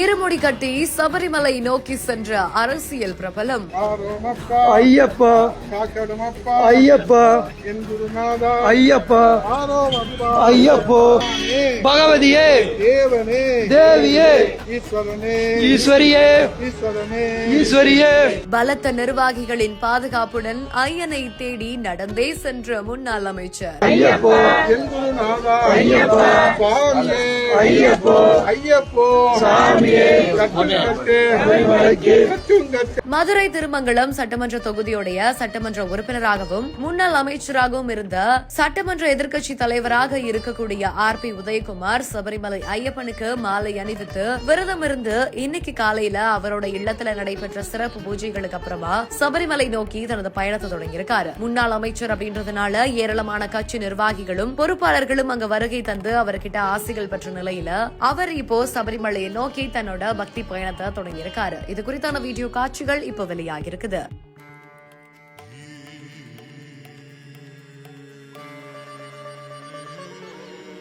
இருமுடி கட்டி சபரிமலை நோக்கி சென்ற அரசியல் பிரபலம். ஐயப்பா ஐயப்பா ஐயப்பா ஐயப்போ பகவதியே தேவியே ஈஸ்வரியே ஈஸ்வரியே. பலத்த நிர்வாகிகளின் பாதுகாப்புடன் ஐயனை தேடி நடந்தே சென்ற முன்னாள் அமைச்சர். ஐயப்போ ஐயப்பா ஐயப்போ ஐயப்போ சாமியே. மதுரை திருமங்கலம் சட்டமன்ற தொகுதியுடைய சட்டமன்ற உறுப்பினராகவும் முன்னாள் அமைச்சராகவும் இருந்த சட்டமன்ற எதிர்க்கட்சி தலைவராக இருக்கக்கூடிய RP உதயகுமார் சபரிமலை ஐயப்பனுக்கு மாலை அணிவித்து விரதம் இருந்து இன்னைக்கு காலையில அவரோட இல்லத்துல நடைபெற்ற சிறப்பு பூஜைகளுக்கு அப்புறமா சபரிமலை நோக்கி தனது பயணத்தை தொடங்கியிருக்காரு. முன்னாள் அமைச்சர் அப்படின்றதுனால ஏராளமான கட்சி நிர்வாகிகளும் பொறுப்பாளர்களும் அங்க வருகை தந்து அவர்கிட்ட ஆசைகள் பெற்ற நிலையில அவர் இப்போ சபரிமலையை நோக்கி தன்னோட பக்தி பயணத்தை தொடங்கியிருக்காரு. இது குறித்தான வீடியோ காட்சிகள் இப்ப வெளியாகி இருக்குது.